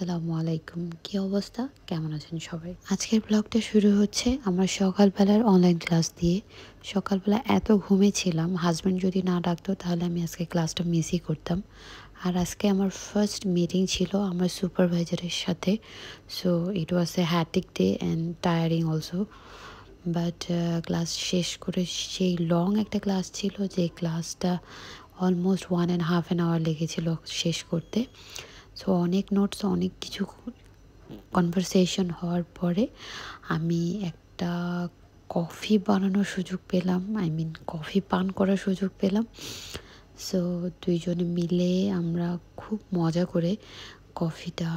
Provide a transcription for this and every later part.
আসসালামু আলাইকুম। কি অবস্থা? কেমন আছেন সবাই? আজকের ব্লগটা শুরু হচ্ছে আমার সকালবেলার অনলাইন ক্লাস দিয়ে। সকালবেলা এত ঘুমিয়েছিলাম, হাসব্যান্ড যদি না ডাকতো তাহলে আমি আজকে ক্লাসটা মিসই করতাম। আর আজকে আমার ফার্স্ট মিটিং ছিল আমার সুপারভাইজারের সাথে। সো ইট ওয়াজ এ হ্যাট্রিক day and tiring also. But class শেষ করে সেই লং একটা ক্লাস ছিল, যে ক্লাসটা অলমোস্ট 1.5 hour লেগেছিল শেষ করতে। সো অনেক নোটস, অনেক কিছু কনভারসেশন হওয়ার পরে আমি একটা কফি বানানোর সুযোগ পেলাম, কফি পান করার সুযোগ পেলাম। সো দুইজনে মিলে আমরা খুব মজা করে কফিটা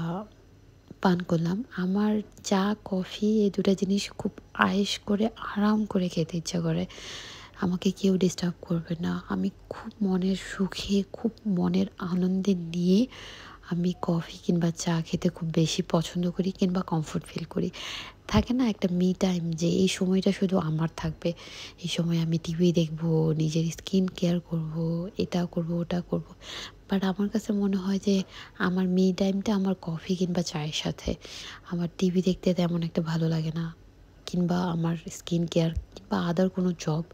পান করলাম। আমার চা কফি এই দুটো জিনিস খুব আয়েশ করে আরাম করে খেতে ইচ্ছা করে। আমাকে কেউ ডিস্টার্ব করবে না। আমি খুব মনের সুখে, খুব মনের আনন্দে নিয়ে আমি কফি কিংবা চা খেতে খুব বেশি পছন্দ করি কিংবা কমফোর্ট ফিল করি। থাকে না একটা মি টাইম, যে এই সময়টা শুধু আমার থাকবে। এই সময় আমি টিভি দেখবো, নিজের স্কিন কেয়ার করবো, এটা করবো, ওটা করবো। বাট আমার কাছে মনে হয় যে আমার মি টাইমটা আমার কফি কিংবা চায়ের সাথে। আমার টিভি দেখতে তেমন একটা ভালো লাগে না, কিংবা আমার স্কিন কেয়ার কিংবা আদার কোনো জব।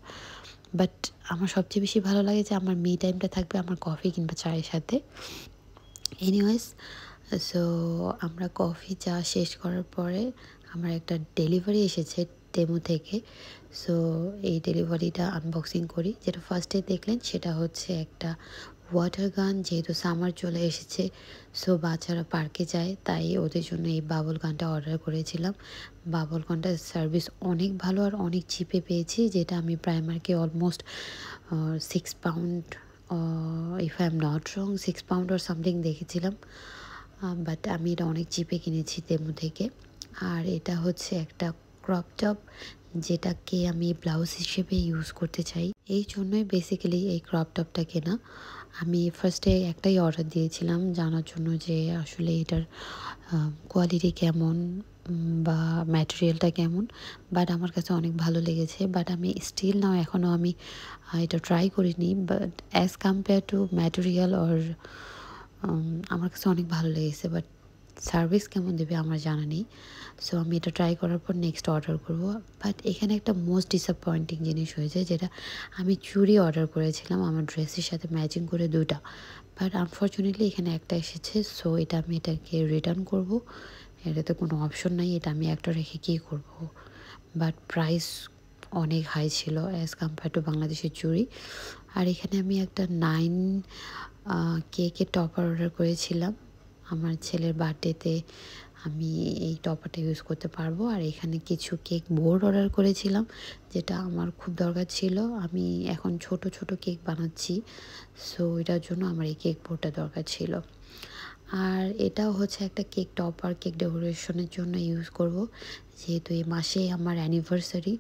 বাট আমার সবচেয়ে বেশি ভালো লাগে যে আমার মি টাইমটা থাকবে আমার কফি কিংবা চায়ের সাথে। এনিওয়েজ, সো আমরা কফি চা শেষ করার পরে আমার একটা ডেলিভারি এসেছে টেমু থেকে। সো এই ডেলিভারিটা আনবক্সিং করি। যেটা ফার্স্টে দেখলেন সেটা হচ্ছে একটা ওয়াটার গান। যেহেতু সামার চলে এসেছে, সো বাচ্চারা পার্কে যায়, তাই ওদের জন্য এই বাবল গানটা অর্ডার করেছিলাম। বাবল গানটার সার্ভিস অনেক ভালো আর অনেক চিপে পেয়েছি, যেটা আমি প্রাইমার্কে almost 6 pound, if I am not wrong 6 pound or something দেখেছিলাম। বাট আমি এটা অনেক চিপে কিনেছি তেমু থেকে। আর এটা হচ্ছে একটা ক্রপ টপ, যেটাকে আমি ব্লাউজ হিসেবে ইউজ করতে চাই। এই জন্যই বেসিক্যালি এই ক্রপ টপটা কেনা। আমি ফার্স্টে একটাই অর্ডার দিয়েছিলাম জানার জন্য যে আসলে এটার কোয়ালিটি কেমন বা ম্যাটেরিয়ালটা কেমন। বাট আমার কাছে অনেক ভালো লেগেছে। বাট আমি স্টিল নাও এখনও আমি এটা ট্রাই করিনি। But as compare to material or আমার কাছে অনেক ভালো লেগেছে। বাট সার্ভিস কেমন দেবে আমার জানা নেই। সো আমি এটা ট্রাই করার পর নেক্সট অর্ডার করব। বাট এখানে একটা মোস্ট ডিসঅ্যাপয়েন্টিং জিনিস হয়েছে, যেটা আমি চুড়ি অর্ডার করেছিলাম আমার ড্রেসের সাথে ম্যাচিং করে 2টা। বাট আনফর্চুনেটলি এখানে একটা এসেছে। সো আমি এটাকে রিটার্ন করব। এটাতে কোনো অপশন নাই, এটা আমি একটা রেখে কী করব। বাট প্রাইস অনেক হাই ছিল অ্যাজ কম্পেয়ার টু বাংলাদেশের চুড়ি। আর এখানে আমি একটা 9 কেকের টপার অর্ডার করেছিলাম আমার ছেলের বার্থডেতে। আমি এই টপারটা ইউজ করতে পারবো। আর এখানে কিছু কেক বোর্ড অর্ডার করেছিলাম, যেটা আমার খুব দরকার ছিল। আমি এখন ছোট ছোট কেক বানাচ্ছি, সো এটার জন্য আমার এই কেক বোর্ডটা দরকার ছিল। আর এটাও হচ্ছে একটা কেক টপার, কেক ডেকোরেশনের জন্য ইউজ করব, যেহেতু এই মাসে আমার অ্যানিভার্সারি।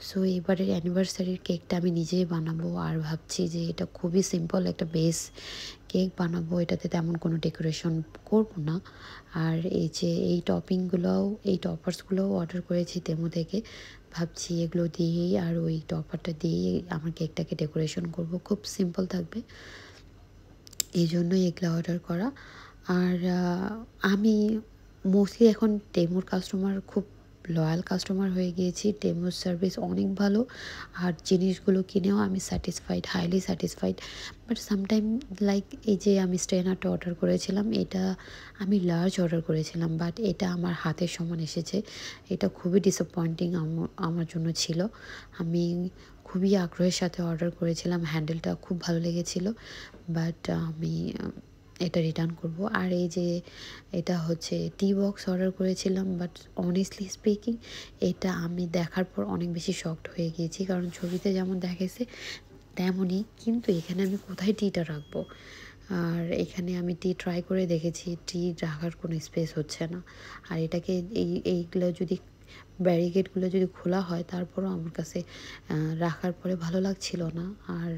সো এবারের অ্যানিভার্সারির কেকটা আমি নিজেই বানাবো। আর ভাবছি যে এটা খুবই সিম্পল একটা বেস কেক বানাবো, এটাতে তেমন কোনো ডেকোরেশন করব না। আর এই যে এই টপিংগুলোও, এই টপার্সগুলোও অর্ডার করেছি তেমু থেকে। ভাবছি এগুলো দিয়েই আর ওই টপারটা দিয়েই আমার কেকটাকে ডেকোরেশন করব, খুব সিম্পল থাকবে। এই জন্যই এগুলো অর্ডার করা। আর আমি মোস্টলি এখন টেমুর কাস্টমার, খুব লয়াল কাস্টমার হয়ে গিয়েছি। টেমুর সার্ভিস অনেক ভালো, আর জিনিসগুলো কিনেও আমি satisfied, highly satisfied. But sometime like এই যে আমি স্ট্রেনারটা অর্ডার করেছিলাম, এটা আমি লার্জ অর্ডার করেছিলাম, বাট এটা আমার হাতের সমান এসেছে। এটা খুবই ডিসঅ্যাপয়েন্টিং আমার জন্য ছিল। আমি খুবই আগ্রহের সাথে অর্ডার করেছিলাম, হ্যান্ডেলটা খুব ভালো লেগেছিল। বাট আমি এটা রিটার্ন করব। আর এই যে এটা হচ্ছে টি বক্স অর্ডার করেছিলাম, বাট অনেস্টলি স্পিকিং এটা আমি দেখার পর অনেক বেশি শকড হয়ে গিয়েছি, কারণ ছবিতে যেমন দেখাইছে তেমনই, কিন্তু এখানে আমি কোথায় টিটা রাখবো। আর এখানে আমি টি ট্রাই করে দেখেছি, টি রাখার কোনো স্পেস হচ্ছে না। আর এটাকে এইগুলো যদি ব্যারিকেডগুলো যদি খোলা হয়, তারপরও আমার কাছে রাখার পরে ভালো লাগছিল না। আর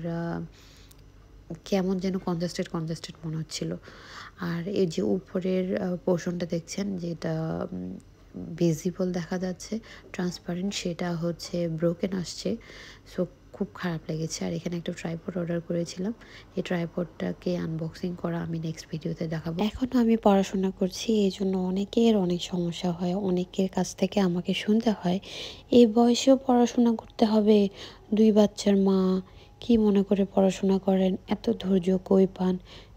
কেমন যেন কনজাস্টেড কনজাস্টেড মনে হচ্ছিল। আর এই যে উপরের পোর্শনটা দেখছেন, যেটা ভিজিবল দেখা যাচ্ছে ট্রান্সপারেন্ট, সেটা হচ্ছে ব্রোকেন আসছে। সো খুব খারাপ লেগেছে। আর এখানে একটা ট্রাইপড অর্ডার করেছিলাম, এই ট্রাইপডটাকে আনবক্সিং করা আমি নেক্সট ভিডিওতে দেখাবো। এখনও আমি পড়াশোনা করছি, এই জন্য অনেকের অনেক সমস্যা হয়, অনেকের কাছ থেকে আমাকে শুনতে হয় এই বয়সেও পড়াশোনা করতে হবে, 2 বাচ্চার মা, কি মনে করে পড়াশোনা করেন, এত ধৈর্য কই পান,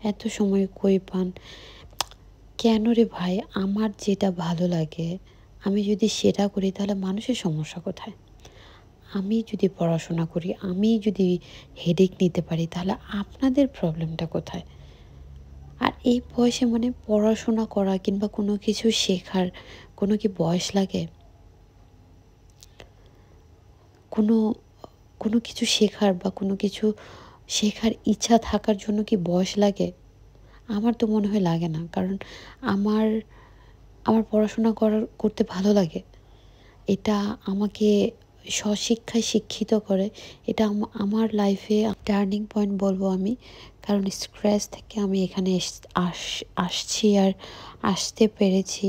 এত সময় কই পান। কেন রে ভাই, আমার যেটা ভালো লাগে আমি যদি সেটা করি তাহলে মানুষের সমস্যা কোথায়? আমি যদি পড়াশোনা করি, আমি যদি হেডেক নিতে পারি, তাহলে আপনাদের প্রবলেমটা কোথায়? আর এই বয়সে মানে পড়াশোনা করা কিংবা কোনো কিছু শেখার কোনো কি বয়স লাগে? কোনো কোনো কিছু শেখার বা কোনো কিছু শেখার ইচ্ছা থাকার জন্য কি বয়স লাগে? আমার তো মনে হয় লাগে না। কারণ আমার আমার পড়াশোনা করতে ভালো লাগে। এটা আমাকে স্বশিক্ষায় শিক্ষিত করে। এটা আমার লাইফে টার্নিং পয়েন্ট বলবো আমি। কারণ স্ক্র্যাচ থেকে আমি এখানে আসছি আর আসতে পেরেছি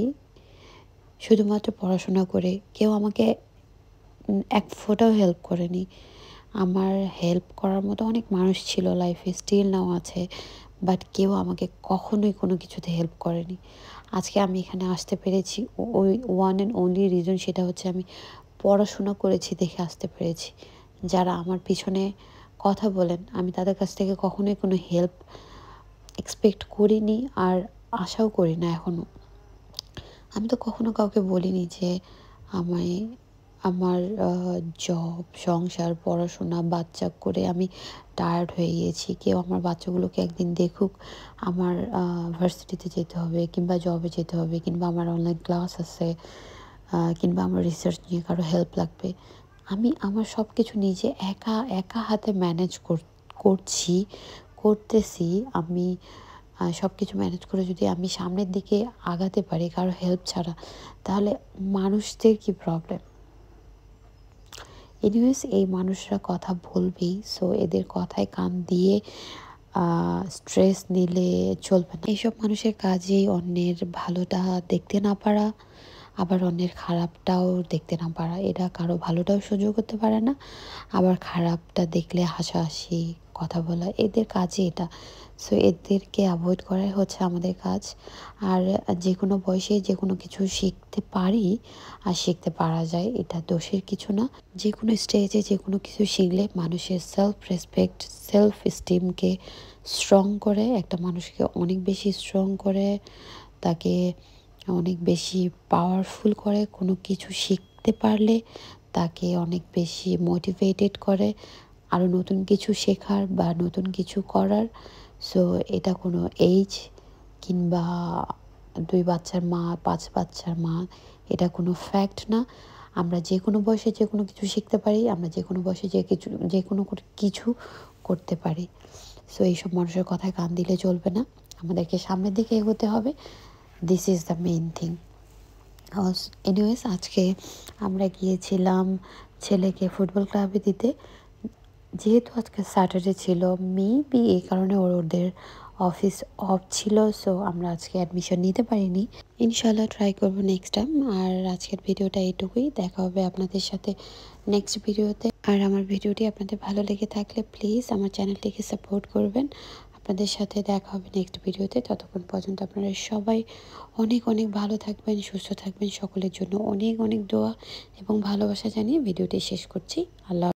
শুধুমাত্র পড়াশোনা করে। কেউ আমাকে এক ফোঁটাও হেল্প করেনি। আমার হেল্প করার মতো অনেক মানুষ ছিল লাইফে, স্টিল নাও আছে, বাট কেউ আমাকে কখনোই কোনো কিছুতে হেল্প করেনি। আজকে আমি এখানে আসতে পেরেছি, ওই ওয়ান অ্যান্ড অনলি রিজন সেটা হচ্ছে আমি পড়াশোনা করেছি দেখে আসতে পেরেছি। যারা আমার পিছনে কথা বলেন, আমি তাদের কাছ থেকে কখনোই কোনো হেল্প এক্সপেক্ট করিনি আর আশাও করি না এখনও। আমি তো কখনো কাউকে বলিনি যে আমায় আমার জব, সংসার, পড়াশোনা, বাচ্চা করে আমি টায়ার্ড হয়ে গিয়েছি। কেউ আমার বাচ্চাগুলোকে একদিন দেখুক, আমার ভার্সিটিতে যেতে হবে কিংবা জবে যেতে হবে কিংবা আমার অনলাইন ক্লাস আছে, কিংবা আমার রিসার্চ নিয়ে কারো হেল্প লাগবে। আমি আমার সব কিছু নিজে একা একা হাতে ম্যানেজ করছি, করতেছি। আমি সব কিছু ম্যানেজ করে যদি আমি সামনের দিকে আগাতে পারি কারো হেল্প ছাড়া, তাহলে মানুষদের কি প্রবলেম? এনিওয়েজ, এই মানুষরা কথা বলবেই, সো এদের কথায় কান দিয়ে স্ট্রেস নিলে চলবে না। এইসব মানুষের কাজেই অন্যের ভালোটা দেখতে না পারা, আবার অন্যের খারাপটাও দেখতে না পারা। এরা কারো ভালোটাও সহ্য করতে পারে না, আবার খারাপটা দেখলে হাসাহাসি কথা বলা, এদের কাজই এটা। সো এদেরকে অ্যাভয়েড করাই হচ্ছে আমাদের কাজ। আর যে কোনো বয়সে যে কোনো কিছু শিখতে পারি আর শিখতে পারা যায়, এটা দোষের কিছু না। যে কোনো স্টেজে যে কোনো কিছু শিখলে মানুষের সেলফ রেসপেক্ট, সেলফ এস্টিমকে স্ট্রং করে, একটা মানুষকে অনেক বেশি স্ট্রং করে, তাকে অনেক বেশি পাওয়ারফুল করে। কোনো কিছু শিখতে পারলে তাকে অনেক বেশি মোটিভেটেড করে আরও নতুন কিছু শেখার বা নতুন কিছু করার। সো এটা কোনো এইজ কিংবা 2 বাচ্চার মা, 5 বাচ্চার মা, এটা কোনো ফ্যাক্ট না। আমরা যে কোনো বয়সে যে কোনো কিছু শিখতে পারি, আমরা যে কোনো বয়সে যে কোনো কিছু করতে পারি। সো এইসব মানুষের কথায় কান দিলে চলবে না, আমাদেরকে সামনের দিকে এগোতে হবে। This is the main thing. Anyways, আজকে আমরা গিয়েছিলাম ছেলেকে ফুটবল ক্লাবে দিতে। যেহেতু আজকে স্যাটারডে ছিল, মেবি এই কারণে ওদের অফিস অফ ছিল, সো আমরা আজকে অ্যাডমিশন নিতে পারিনি। ইনশাল্লাহ ট্রাই করবো নেক্সট টাইম। আর আজকের ভিডিওটা এইটুকুই, দেখা হবে আপনাদের সাথে নেক্সট ভিডিওতে। আর আমার ভিডিওটি আপনাদের ভালো লেগে থাকলে প্লিজ আমার চ্যানেলটিকে সাপোর্ট করবেন। আপনাদের সাথে দেখা হবে নেক্সট ভিডিওতে। ততক্ষণ পর্যন্ত আপনারা সবাই অনেক অনেক ভালো থাকবেন, সুস্থ থাকবেন। সকলের জন্য অনেক অনেক দোয়া এবং ভালোবাসা জানিয়ে ভিডিওটি শেষ করছি। আল্লাহ।